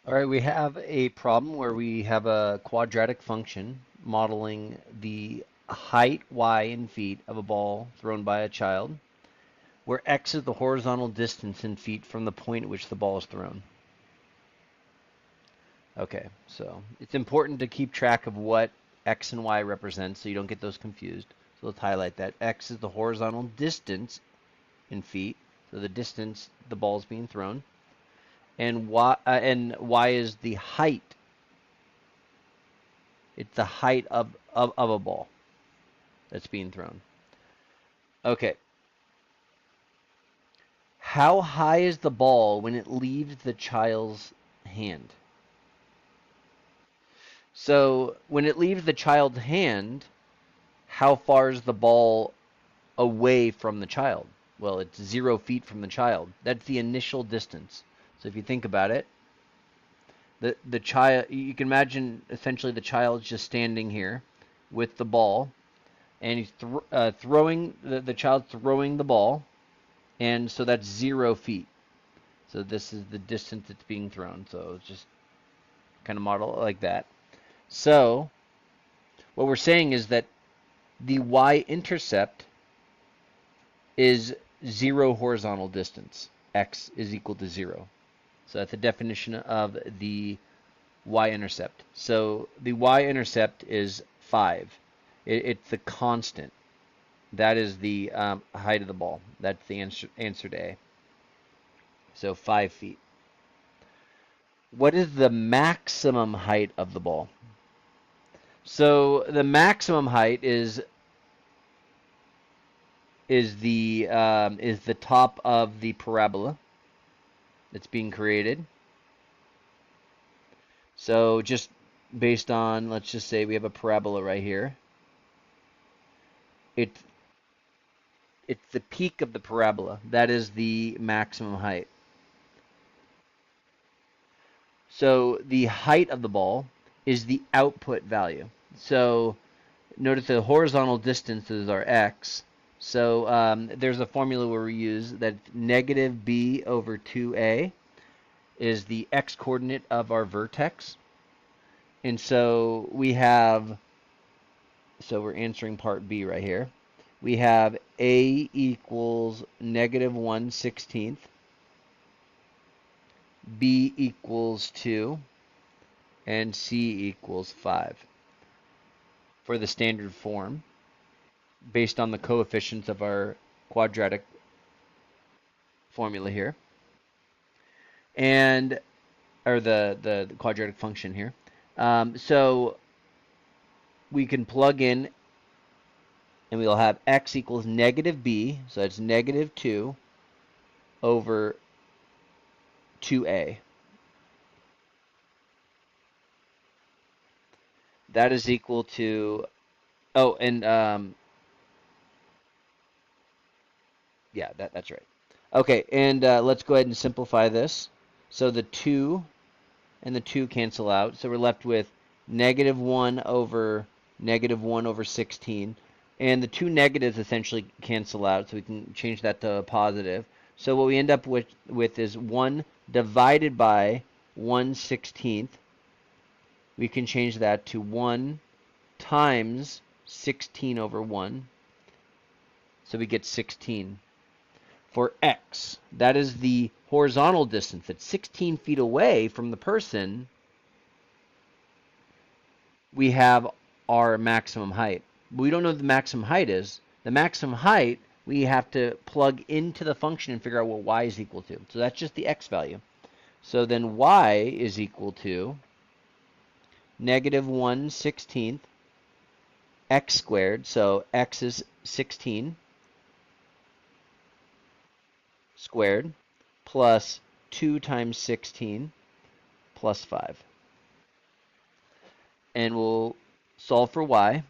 All right, we have a problem where we have a quadratic function modeling the height, y, in feet of a ball thrown by a child, where x is the horizontal distance in feet from the point at which the ball is thrown. Okay, so it's important to keep track of what x and y represent so you don't get those confused. So let's highlight that. X is the horizontal distance in feet, so the distance the ball is being thrown, and y is the height. It's the height of a ball that's being thrown. Okay. How high is the ball when it leaves the child's hand? So when it leaves the child's hand, how far is the ball away from the child? Well, it's 0 feet from the child. That's the initial distance. So if you think about it, the child, you can imagine essentially the child's just standing here with the ball, and he's throwing the child throwing the ball, and so that's 0 feet. So this is the distance that's being thrown. So just kind of model it like that. So what we're saying is that the y-intercept is 0 horizontal distance. X is equal to 0. So that's the definition of the y-intercept. So the y-intercept is 5. It's the constant. That is the height of the ball. That's the answer to A. So 5 feet. What is the maximum height of the ball? So the maximum height is the top of the parabola that's being created. So just based on, let's just say we have a parabola right here. It's it's the peak of the parabola. That is the maximum height. So the height of the ball is the output value. So notice the horizontal distance is our x. So there's a formula where we use that negative b over 2a is the x coordinate of our vertex. And so we're answering part B right here. We have a equals negative 1/16, b equals 2, and c equals 5 for the standard form based on the coefficients of our quadratic formula here, and or the quadratic function here. So we can plug in and we'll have x equals negative b, so that's negative 2 over 2a. That is equal to, oh, and yeah, that's right. Okay, and let's go ahead and simplify this. So the 2 and the 2 cancel out, so we're left with negative 1 over negative 1 over 16. And the two negatives essentially cancel out, so we can change that to a positive. So what we end up with is 1 divided by 1/16. We can change that to 1 times 16 over 1. So we get 16. For x, that is the horizontal distance. That's 16 feet away from the person. We have our maximum height. We don't know what the maximum height is. The maximum height we have to plug into the function and figure out what y is equal to. So that's just the x value. So then y is equal to negative 1/16 x squared. So x is 16 squared plus 2 times 16 plus 5. And we'll solve for y.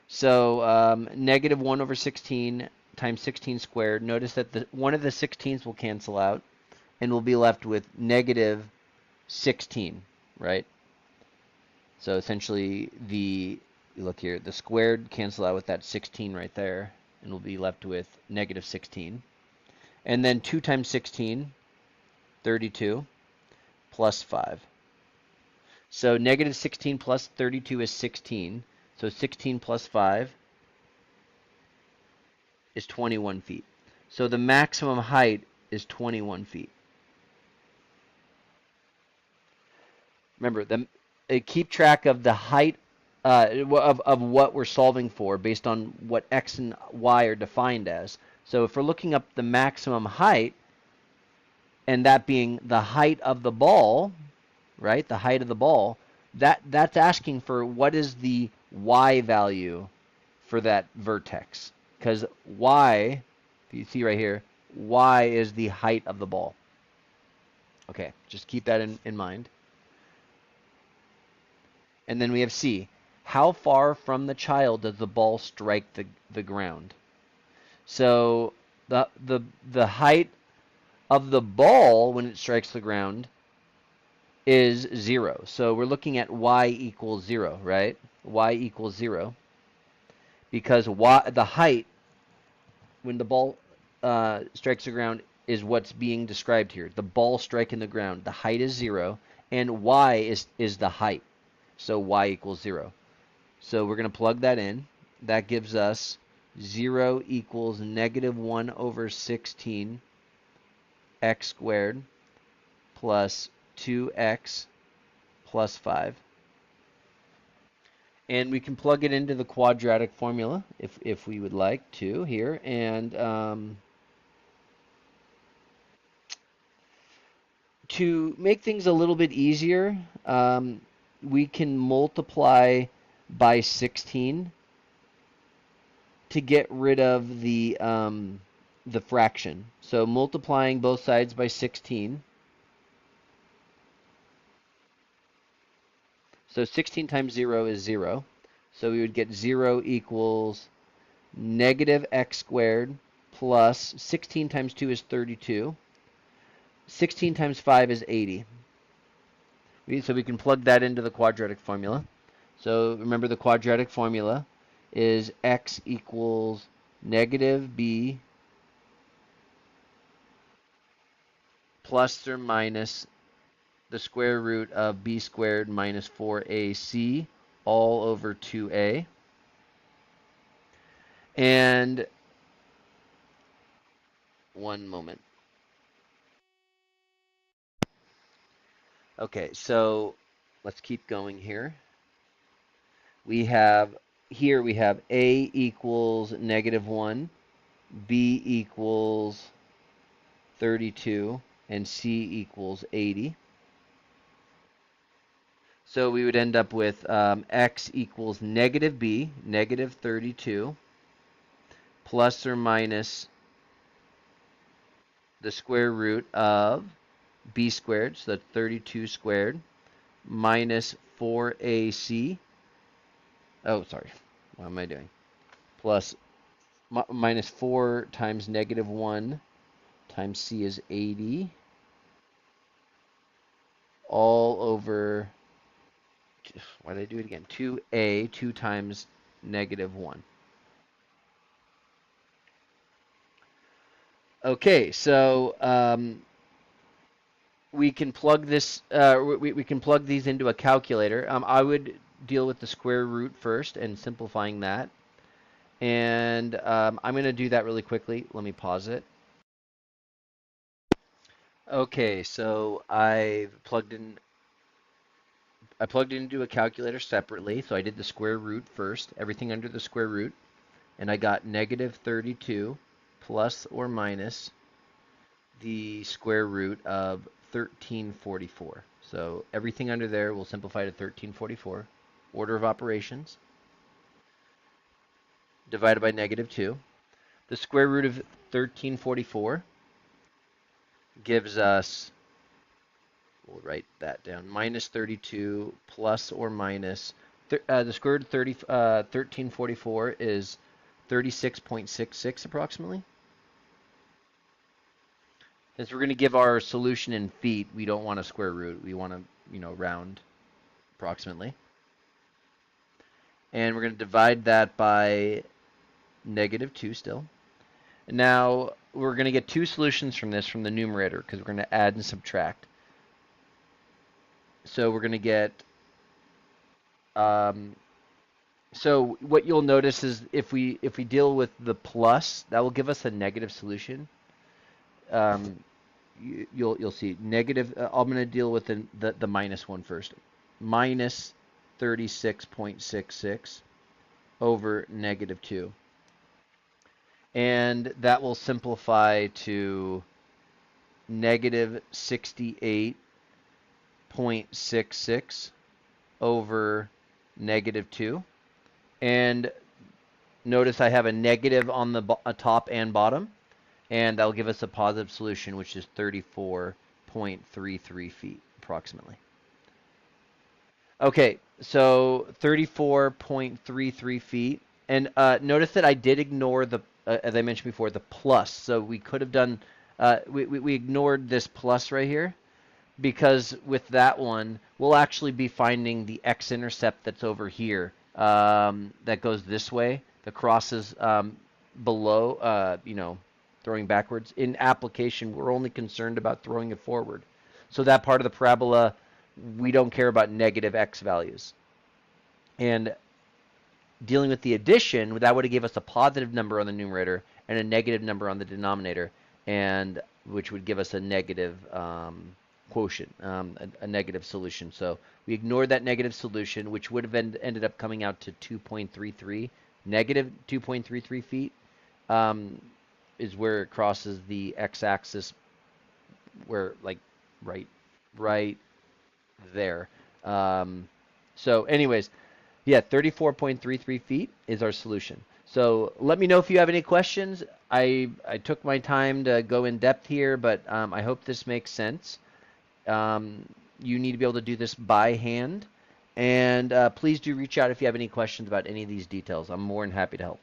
So negative 1 over 16 times 16 squared. Notice that one of the 16s will cancel out, and we'll be left with negative 16, right? So essentially, look here, the squared cancel out with that 16 right there, and we'll be left with negative 16. And then 2 times 16, 32, plus 5. So negative 16 plus 32 is 16. So 16 plus 5 is 21 feet. So the maximum height is 21 feet. Remember, keep track of the height of what we're solving for based on what x and y are defined as. So if we're looking up the maximum height, and that being the height of the ball, right? The height of the ball, that's asking for what is the y value for that vertex. Because y, if you see right here, y is the height of the ball. Okay, just keep that in mind. And then we have C. How far from the child does the ball strike the ground? So the height of the ball when it strikes the ground is 0. So we're looking at y equals 0, right? Y equals 0 because the height when the ball strikes the ground is what's being described here. The ball striking the ground. The height is 0, and y is the height. So y equals 0. So we're going to plug that in. That gives us 0 equals negative 1 over 16 x squared plus 2x plus 5. And we can plug it into the quadratic formula if we would like to here. And to make things a little bit easier, we can multiply by 16 to get rid of the fraction. So multiplying both sides by 16. So 16 times 0 is 0. So we would get 0 equals negative x squared plus 16 times 2 is 32. 16 times 5 is 80. So we can plug that into the quadratic formula. So remember the quadratic formula is x equals negative b plus or minus the square root of b squared minus 4ac all over 2a. And one moment. Okay, so let's keep going here. We have a equals negative 1, b equals 32, and c equals 80. So we would end up with x equals negative b, negative 32, plus or minus the square root of b squared, so that's 32 squared, minus 4ac. Oh, sorry. What am I doing? Plus minus 4 times negative 1 times c is 80, all over, why did I do it again? 2a, 2 times negative 1. Okay, so we can plug this. We can plug these into a calculator. I would deal with the square root first and simplifying that. And I'm going to do that really quickly. Let me pause it. Okay, so I plugged it into a calculator separately. So I did the square root first, everything under the square root, and I got negative 32 plus or minus the square root of 1344. So everything under there will simplify to 1344. Order of operations divided by negative 2. The square root of 1344 gives us, we'll write that down, minus 32 plus or minus, the square root of 1344 is 36.66 approximately. Since we're going to give our solution in feet, we don't want a square root. We want to, round approximately. And we're going to divide that by negative 2 still. Now, we're going to get two solutions from this from the numerator because we're going to add and subtract. So we're going to get, um, so what you'll notice is if we deal with the plus, that will give us a negative solution. Um, you'll see negative. I'm going to deal with the minus one first. Minus 36.66 over negative 2. And that will simplify to negative 68.66 over negative 2. And notice I have a negative on the top and bottom, and that'll give us a positive solution, which is 34.33 feet approximately. Okay, so 34.33 feet. And notice that I did ignore as I mentioned before, the plus. So we could have done, we ignored this plus right here, because with that one, we'll actually be finding the x-intercept that's over here, that goes this way. The crosses below, throwing backwards. In application, we're only concerned about throwing it forward. So that part of the parabola, we don't care about negative x values. And dealing with the addition, that would have gave us a positive number on the numerator and a negative number on the denominator, and which would give us a negative quotient, a negative solution. So we ignored that negative solution, which would have ended up coming out to 2.33, negative 2.33 feet, is where it crosses the x-axis, where like right, right there. Um, so, anyways, yeah, 34.33 feet is our solution. So let me know if you have any questions. I took my time to go in depth here, but I hope this makes sense. You need to be able to do this by hand. And please do reach out if you have any questions about any of these details. I'm more than happy to help.